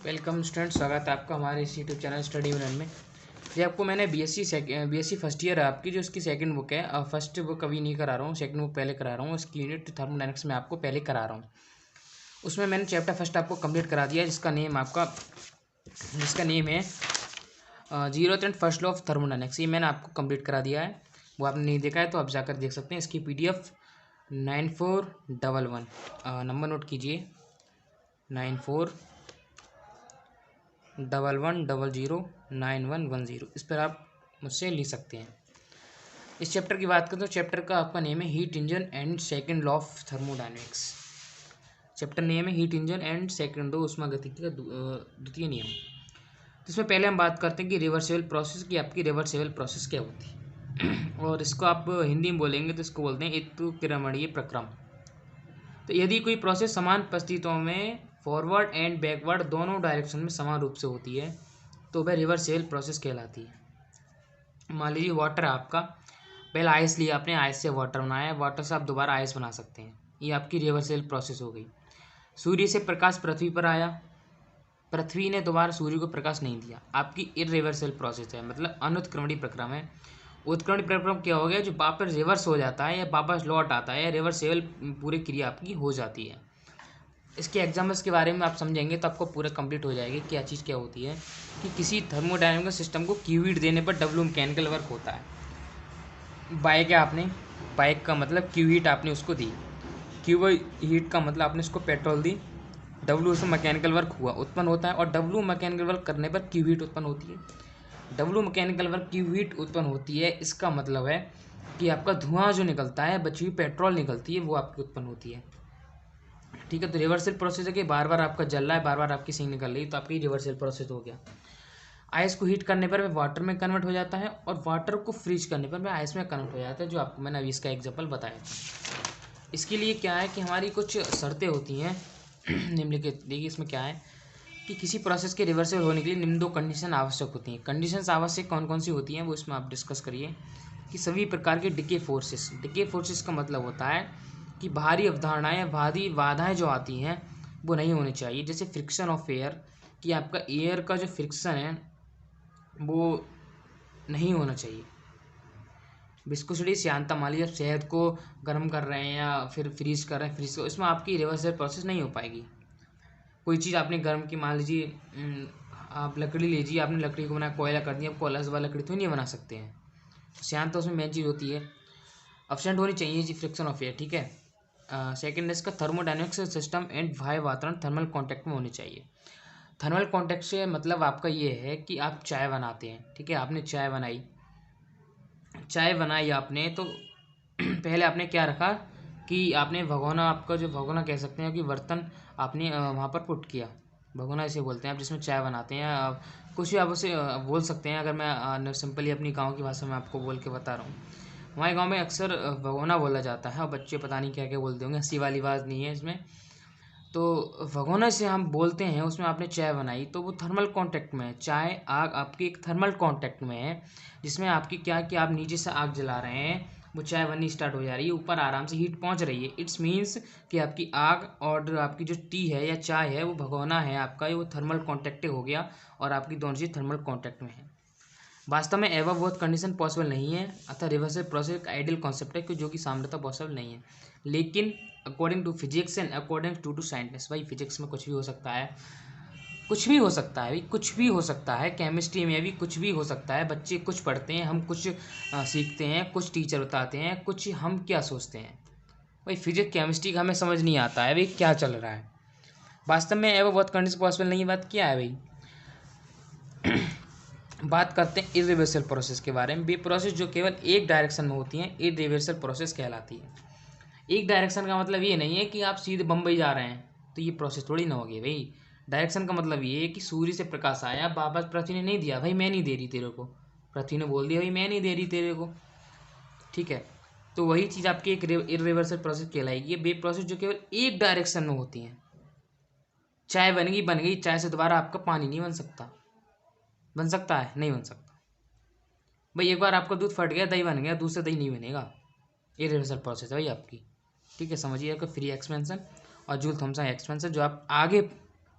Welcome student, स्वागत है आपका हमारे इस यूट्यूब चैनल स्टडी वन में। ये आपको मैंने बीएससी फर्स्ट ईयर है आपकी, जो उसकी सेकंड बुक है। फर्स्ट बुक अभी नहीं करा रहा हूँ, सेकंड बुक पहले करा रहा हूँ। इसकी यूनिट थर्मोडायनेमिक्स में आपको पहले करा रहा हूँ। उसमें मैंने चैप्टर फर्स्ट आपको कंप्लीट करा दिया, जिसका नेम है zeroth and first law of thermodynamics. ये मैंने आपको कंप्लीट करा दिया है। वो आपने नहीं देखा है तो आप जाकर देख सकते हैं। इसकी PDF 9411, नंबर नोट कीजिए 9411009110। इस पर आप मुझसे लिख सकते हैं। इस चैप्टर की बात करें तो चैप्टर का आपका नेम है heat engine and second law of thermodynamics. Chapter name है हीट इंजन एंड सेकंड दो ऊष्मागतिकी का द्वितीय नियम। तो इसमें पहले हम बात करते हैं कि रिवर्सिबल प्रोसेस की आपकी रिवर्सिबल प्रोसेस क्या होती है। और इसको आप हिंदी में बोलेंगे तो इसको बोलते हैं ऋतुक्रमणीय प्रक्रम। तो यदि कोई प्रोसेस समान परिस्थितियों में फॉरवर्ड एंड बैकवर्ड दोनों डायरेक्शन में समान रूप से होती है तो वह रिवर्सिबल प्रोसेस कहलाती है। मान लीजिए वाटर है आपका, पहले आइस लिया आपने, आइस से वाटर बनाया, वाटर से आप दोबारा आइस बना सकते हैं। ये आपकी रिवर्सिबल प्रोसेस हो गई। सूर्य से प्रकाश पृथ्वी पर आया, पृथ्वी ने दोबारा सूर्य को प्रकाश नहीं दिया, आपकी इररिवर्सिबल प्रोसेस है, मतलब अनुत्क्रमणीय प्रक्रम है। उत्क्रमणीय प्रक्रम क्या हो गया, जो वापस रिवर्स हो जाता है या वापस लौट आता है, या रिवर्सिबल पूरी क्रिया आपकी हो जाती है। इसके एग्जाम्पल्स के बारे में आप समझेंगे तो आपको पूरा कंप्लीट हो जाएगी क्या चीज़ क्या होती है। कि किसी थर्मोडायनामिक सिस्टम को क्यू हीट देने पर डब्ल्यू मैकेनिकल वर्क होता है। बाइक है आपने, बाइक का मतलब क्यू हीट आपने उसको दी, क्यू हीट का मतलब आपने उसको पेट्रोल दी, डब्ल्यू उसमें मैकेनिकल वर्क हुआ उत्पन्न होता है, और डब्ल्यू मैकेनिकल वर्क करने पर क्यू हीट उत्पन्न होती है। W mechanical work Q heat उत्पन्न होती है, इसका मतलब है कि आपका धुआं जो निकलता है, बची हुई पेट्रोल निकलती है, वो आपकी उत्पन्न होती है। ठीक है, तो रिवर्सल प्रोसेस है कि बार बार आपका जल रहा है, बार बार आपकी सिंक निकल रही है, तो आपकी रिवर्सल प्रोसेस हो गया। आइस को हीट करने पर वह वाटर में कन्वर्ट हो जाता है, और वाटर को फ्रीज करने पर वह आइस में कन्वर्ट हो जाता है, जो आपको मैंने अभी इसका एग्जांपल बताया था। इसके लिए क्या है कि हमारी कुछ शर्तें होती हैं निम्नलिखित। देखिए इसमें क्या है कि किसी प्रोसेस के रिवर्सल होने के लिए निम्न दो कंडीशन आवश्यक होती हैं। कंडीशंस आवश्यक कौन कौन सी होती हैं वो इसमें आप डिस्कस करिए। कि सभी प्रकार के डिके फोर्सेस का मतलब होता है कि बाहरी अवधारणाएं, बाहरी बाधाएं जो आती हैं वो नहीं होनी चाहिए। जैसे फ्रिक्शन ऑफ एयर, कि आपका एयर का जो फ्रिक्शन है वो नहीं होना चाहिए। विस्कोसिटी श्यानता, मान लीजिए आप शहद को गर्म कर रहे हैं या फिर फ्रीज कर रहे हैं, फ्रीज को, इसमें आपकी रिवर्सल प्रोसेस नहीं हो पाएगी। कोई चीज़ आपने गर्म की, मान लीजिए आप लकड़ी लीजिए, आपने लकड़ी को बनाया, कोयला कर दिया, आप कोयला से लकड़ी तो नहीं बना सकते हैं। तो श्यानता उसमें मेन चीज़ होती है। अब्सेंट होनी चाहिए जी फ्रिक्शन ऑफ एयर। ठीक है। सेकेंड इसका थर्मोडायनेमिक्स सिस्टम एंड बाह्य वातावरण थर्मल कॉन्टैक्ट में होनी चाहिए। थर्मल कॉन्टैक्ट से मतलब आपका ये है कि आप चाय बनाते हैं, ठीक है, आपने चाय बनाई आपने, तो पहले आपने क्या रखा कि आपने भगोना, आपका जो भगोना कह सकते हैं कि बर्तन आपने वहाँ पर पुट किया। भगोना इसे बोलते हैं आप, जिसमें चाय बनाते हैं। कुछ भी आप उसे बोल सकते हैं। अगर मैं सिंपली अपनी गांव की भाषा में आपको बोल के बता रहा हूँ, हमारे गांव में अक्सर भगोना बोला जाता है, और बच्चे पता नहीं क्या क्या बोलते होंगे, हंसी वाली बात नहीं है इसमें। तो भगोना से हम बोलते हैं, उसमें आपने चाय बनाई तो वो थर्मल कांटेक्ट में है। चाय आग आपकी एक थर्मल कांटेक्ट में है, जिसमें आपकी क्या कि आप नीचे से आग जला रहे हैं, वो चाय बननी स्टार्ट हो जा रही है, ऊपर आराम से हीट पहुंच रही है। इट्स मीन्स कि आपकी आग और आपकी जो टी है या चाय है वो भगोना है आपका, वो थर्मल कॉन्टैक्ट हो गया, और आपकी दोनों चीज़ थर्मल कॉन्टैक्ट में है। वास्तव में एवं बहुत कंडीशन पॉसिबल नहीं है, अतः रिवर्सल प्रोसेस एक आइडियल कॉन्सेप्ट है जो कि सामान्यतः पॉसिबल नहीं है। लेकिन according to physics and according to scientist, भाई फिजिक्स में कुछ भी हो सकता है, कुछ भी हो सकता है भाई, कुछ भी हो सकता है। केमिस्ट्री में भी कुछ भी हो सकता है। बच्चे कुछ पढ़ते हैं, हम कुछ सीखते हैं, कुछ टीचर बताते हैं, कुछ हम क्या सोचते हैं। भाई फिजिक्स केमिस्ट्री का हमें समझ नहीं आता है भाई क्या चल रहा है। वास्तव में एवं बहुत कंडीशन पॉसिबल नहीं है। बात क्या है भाई, बात करते हैं इरिवर्सल प्रोसेस के बारे में। वे प्रोसेस जो केवल एक डायरेक्शन में होती हैं इरिवर्सल प्रोसेस कहलाती है। एक डायरेक्शन का मतलब ये नहीं है कि आप सीधे बम्बई जा रहे हैं तो ये प्रोसेस थोड़ी ना होगी भाई। डायरेक्शन का मतलब ये है कि सूर्य से प्रकाश आया, वापस पृथ्वी ने नहीं दिया, भाई मैं नहीं दे रही तेरे को, पृथ्वी ने बोल दिया भाई मैं नहीं दे रही तेरे को। ठीक है, तो वही चीज़ आपकी एक इरिवर्सल प्रोसेस कहलाएगी। वे प्रोसेस जो केवल एक डायरेक्शन में होती हैं। चाय बन गई, चाय से दोबारा आपका पानी नहीं बन सकता। बन सकता है? नहीं बन सकता भाई। एक बार आपका दूध फट गया, दही बन गया, दूसरा दही नहीं बनेगा। ये रिवर्सल प्रोसेस है भाई आपकी। ठीक है, समझिए आपका फ्री एक्सपेंशन और जूल थॉमसन एक्सपेंशन, जो आप आगे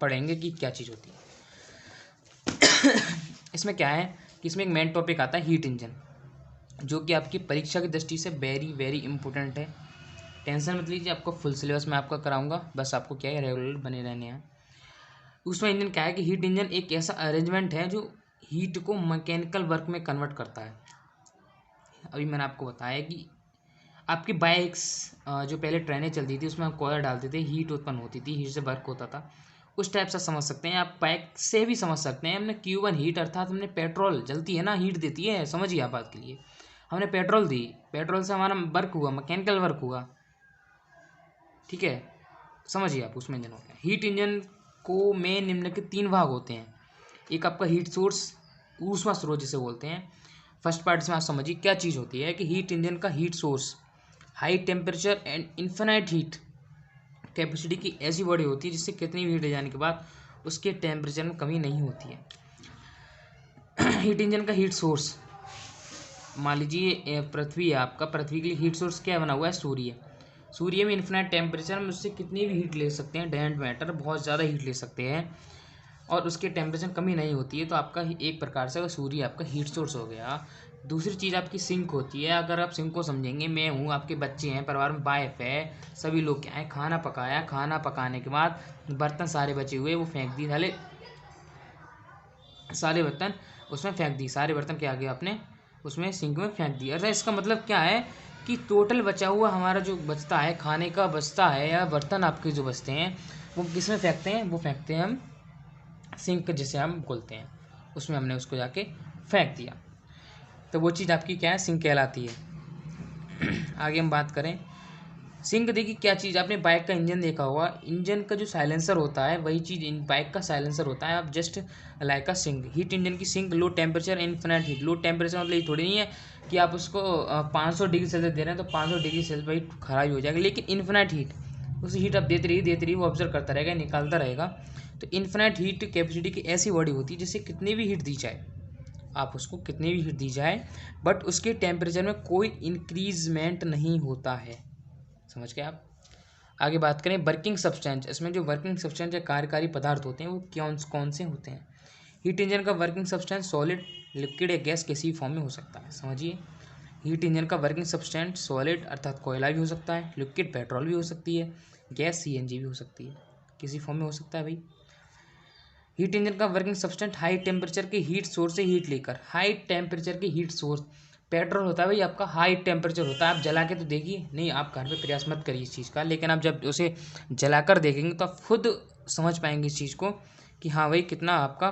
पढ़ेंगे कि क्या चीज़ होती है। इसमें क्या है कि इसमें एक मेन टॉपिक आता है हीट इंजन, जो कि आपकी परीक्षा की दृष्टि से वेरी वेरी इंपॉर्टेंट है। टेंशन मत लीजिए, आपको फुल सिलेबस में आपका कराऊंगा, बस आपको क्या है रेगुलर बने रहने हैं। उसमें इंजन क्या है कि हीट इंजन एक ऐसा अरेंजमेंट है जो हीट को मैकेनिकल वर्क में कन्वर्ट करता है। अभी मैंने आपको बताया कि आपकी बाइक्स जो पहले ट्रेनें चलती थी उसमें हम कोयला डालते थे, हीट उत्पन्न होती थी, हीट से वर्क होता था, उस टाइप से समझ सकते हैं। आप बाइक से भी समझ सकते हैं, हमने Q1 हीट अर्थात हमने पेट्रोल जलती है ना, हीट देती है, समझिए आप बात के लिए, हमने पेट्रोल दी, पेट्रोल से हमारा वर्क हुआ, मैकेनिकल वर्क हुआ, ठीक है, समझिए आप उसमें इंजन हो गया। हीट इंजन को में निम्नलिखित 3 भाग होते हैं। एक आपका हीट सोर्स, ऊष्मा स्रोत जिसे बोलते हैं। फर्स्ट पार्ट में आप समझिए क्या चीज़ होती है कि हीट इंजन का heat source high temperature and infinite heat capacity की ऐसी बॉडी होती है जिससे कितनी भी हीट ले जाने के बाद उसके टेम्परेचर में कमी नहीं होती है। हीट इंजन का हीट सोर्स, मान लीजिए पृथ्वी है आपका, पृथ्वी के लिए हीट सोर्स क्या बना हुआ है, सूर्य। सूर्य में इन्फिनाइट टेम्परेचर में उससे कितनी भी हीट ले सकते हैं, डजेंट मैटर, बहुत ज़्यादा हीट ले सकते हैं और उसके टेम्परेचर कमी नहीं होती है, तो आपका एक प्रकार से सूर्य आपका हीट सोर्स हो गया। दूसरी चीज़ आपकी सिंक होती है। अगर आप सिंक को समझेंगे, मैं हूँ, आपके बच्चे हैं, परिवार में वाइफ है, सभी लोग क्या है, खाना पकाया, खाना पकाने के बाद बर्तन सारे बचे हुए वो फेंक दिए, सारे बर्तन उसमें फेंक दी, सारे बर्तन क्या गया आपने उसमें सिंक में फेंक दिया। अरे इसका मतलब क्या है कि टोटल बचा हुआ हमारा जो बचता है, खाने का बचता है या बर्तन आपके जो बचते हैं वो किस में फेंकते हैं, वो फेंकते हैं हम सिंक जिसे हम बोलते हैं, उसमें हमने उसको जाके फेंक दिया, तो वो चीज़ आपकी क्या है, सिंक कहलाती है। आगे हम बात करें सिंक, देखिए क्या चीज़, आपने बाइक का इंजन देखा होगा, इंजन का जो साइलेंसर होता है वही चीज़ इन बाइक का साइलेंसर होता है। आप जस्ट लाइक का सिंक, हीट इंजन की sink, low temperature infinite heat. Low temperature मतलब ये थोड़ी नहीं है कि आप उसको 500 डिग्री सेल्सियस दे रहे हैं तो 500 डिग्री सेल्सियस भाई खराब हो जाएगा, लेकिन इन्फिनिट हीट, उस हीट आप देते रहिए वो ऑब्जर्व करता रहेगा, निकालता रहेगा। तो इन्फिनिट हीट कैपेसिटी की ऐसी बॉडी होती है जिससे कितनी भी हीट दी जाए, आप उसको कितनी भी हीट दी जाए बट उसके टेम्परेचर में कोई इंक्रीजमेंट नहीं होता है, समझ गए आप। आगे बात करें वर्किंग सब्सटेंस, इसमें जो वर्किंग सब्सटेंस या कार्यकारी पदार्थ होते हैं वो कौन कौन से होते हैं। हीट इंजन का वर्किंग सब्सटेंस सॉलिड, लिक्विड या गैस किसी भी फॉर्म में हो सकता है, समझिए। हीट इंजन का वर्किंग सब्सटेंस सॉलिड अर्थात कोयला भी हो सकता है, लिक्विड पेट्रोल भी हो सकती है, गैस CNG भी हो सकती है, किसी फॉर्म में हो सकता है भाई। हीट इंजन का वर्किंग सब्सटेंस हाई टेम्परेचर के हीट सोर्स से हीट लेकर, हाई टेम्परेचर के हीट सोर्स, पेट्रोल होता है भाई आपका हाई टेम्परेचर होता है, आप जला के तो देखिए, नहीं आप घर पे प्रयास मत करिए इस चीज़ का, लेकिन आप जब उसे जलाकर देखेंगे तो आप खुद समझ पाएंगे इस चीज़ को कि हाँ भाई कितना आपका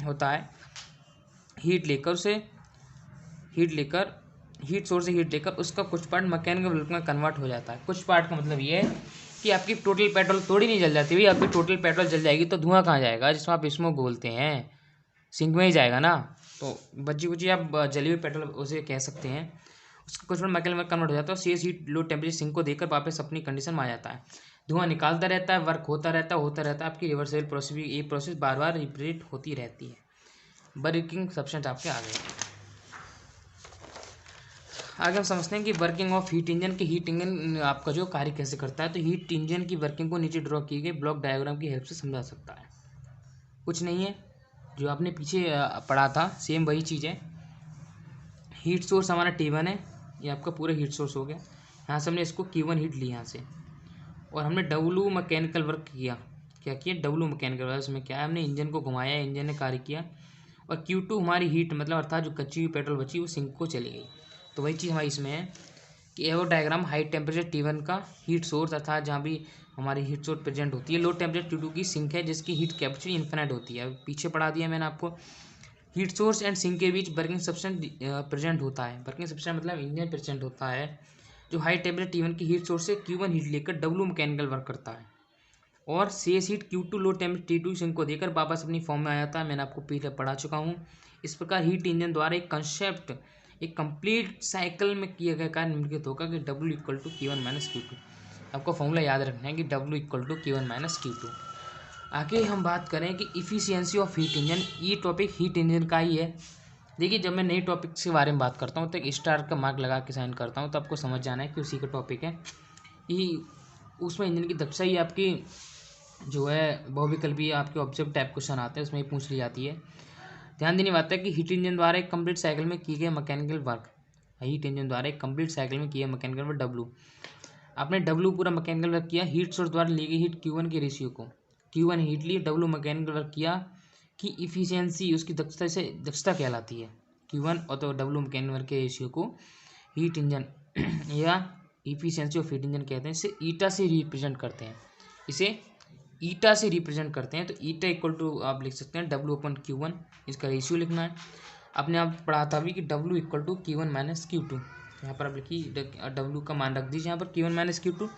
होता है। हीट लेकर उसे हीट लेकर हीट सोर्स से हीट लेकर उसका कुछ पार्ट मैकेनिकल वर्क में कन्वर्ट हो जाता है। कुछ पार्ट का मतलब ये है कि आपकी टोटल पेट्रोल थोड़ी नहीं जल जाती भाई, आपकी टोटल पेट्रोल जल जाएगी तो धुआं कहाँ जाएगा, जिसमें आप स्मोक बोलते हैं, सिंक में ही जाएगा ना। तो बची कुची आप जली हुई पेट्रोल उसे कह सकते हैं, उसका कुछ मैकेनिकल में कन्वर्ट हो जाता है, CS heat low temperature sink को देकर वापस अपनी कंडीशन में आ जाता है, धुआं निकालता रहता है, वर्क होता रहता है आपकी रिवर्सिबल प्रोसेस भी, ये प्रोसेस बार बार रिपीट होती रहती है। वर्किंग सब्सटेंस आपके आ गए। आगे हम समझते हैं कि वर्किंग ऑफ हीट इंजन की, हीट इंजन आपका जो कार्य कैसे करता है। तो हीट इंजन की वर्किंग को नीचे ड्रॉ किए गए ब्लॉक डायग्राम की हेल्प से समझा सकता है। कुछ नहीं है, जो आपने पीछे पढ़ा था सेम वही चीज़ है। हीट सोर्स हमारा T1 है, ये आपका पूरा हीट सोर्स हो गया, यहाँ से हमने इसको Q1 हीट ली यहाँ से, और हमने W मैकेनिकल वर्क किया, क्या किया, W मैकेनिकल वर्क, इसमें क्या है, हमने इंजन को घुमाया, इंजन ने कार्य किया, और Q2 हमारी हीट मतलब अर्थात जो कच्ची हुई पेट्रोल बची वो सिंक को चली गई। तो वही चीज़ हमारी इसमें है कि ये वो डायग्राम हाई टेम्परेचर T1 का हीट सोर्स अर्थात जहाँ भी हमारी हीट सोर्स प्रेजेंट होती है, लो टेम्परेचर T2 की सिंक है जिसकी हीट कैपेसिटी इन्फिनिट होती है। पीछे पढ़ा दिया मैंने आपको। हीट सोर्स एंड सिंक के बीच वर्किंग सब्सटेंस प्रेजेंट होता है, वर्किंग सब्सटेंस मतलब इंजन प्रेजेंट होता है जो हाई टेम्परेचर T1 की हीट सोर्स से Q1 हीट लेकर W मैकेनिकल वर्क करता है, और शेष heat Q2 low temperature T2 sink को देकर वापस अपनी फॉर्म में आ जाता है। मैंने आपको पीछे पढ़ा चुका हूँ। इस प्रकार हीट इंजन द्वारा एक कंसेप्ट एक कंप्लीट साइकिल में किया गया कार्य निम्नलिखित होगा कि W equal to Q1 minus Q2। आपको फॉर्मूला याद रखना है कि W equal to Q1 minus Q2। आगे हम बात करें कि इफ़िशियंसी ऑफ हीट इंजन, ये टॉपिक हीट इंजन का ही है। देखिए जब मैं नई टॉपिक के बारे में बात करता हूँ तो एक स्टार का मार्क लगा के साइन करता हूँ, तो आपको समझ जाना है कि उसी का टॉपिक है। ये उसमें इंजन की दक्षता ही आपकी जो है बहुविकल्पी आपके ऑब्जेक्ट टाइप क्वेश्चन आते हैं, उसमें ही पूछ ली जाती है। ध्यान देने बात है कि हीट इंजन द्वारा एक कंप्लीट साइकिल में किए गए मैकेनिकल वर्क, हीट इंजन द्वारा एक कंप्लीट साइकिल में किए मैकेनिकल वर्क डब्ल्यू, आपने डब्ल्यू पूरा मैकेनिकल वर्क किया, हीट सोर्स द्वारा ली गई हीट Q1 के रेशियो को, Q1 हीट ली, डब्ल्यू मैकेनिकल वर्क किया कि इफिशियंसी उसकी दक्षता से दक्षता कहलाती है। Q1 और तो डब्ल्यू मैकेनिकल वर्क के रेशियो को हीट इंजन या इफिशियंसी ऑफ हीट इंजन कहते हैं। इसे ईटा से रिप्रेजेंट करते हैं, इसे ईटा से रिप्रेजेंट करते हैं। तो ईटा इक्वल टू आप लिख सकते हैं W/Q1, इसका रेशियो लिखना है। आपने आप पढ़ा था भी कि W equal to Q1 minus Q2, यहाँ पर आप लिखिए W का मान रख दीजिए यहाँ पर Q1 माइनस Q2,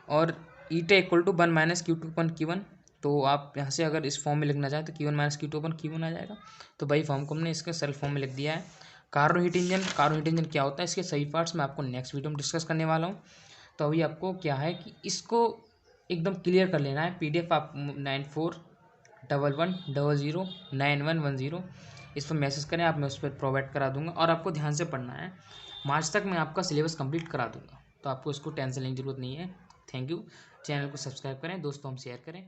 और ईटा इक्वल टू 1 माइनस Q2/Q1। तो आप यहाँ से अगर इस फॉर्म में लिखना चाहें तो Q1 माइनस Q2/Q1 आ जाएगा। तो वही फॉर्म को हमने इसके सेल्फ फॉर्म में लिख दिया है। कार्नो हीट इंजन क्या होता है, इसके सही पार्ट्स मैं आपको नेक्स्ट वीडियो में डिस्कस करने वाला हूँ। तो अभी आपको क्या है कि इसको एकदम क्लियर कर लेना है। PDF आप 9411009110 इस पर मैसेज करें, आप मैं उस पर प्रोवाइड करा दूंगा, और आपको ध्यान से पढ़ना है। मार्च तक मैं आपका सिलेबस कंप्लीट करा दूंगा, तो आपको इसको टेंशन लेने की जरूरत नहीं है। Thank you. चैनल को सब्सक्राइब करें, दोस्तों हम शेयर करें।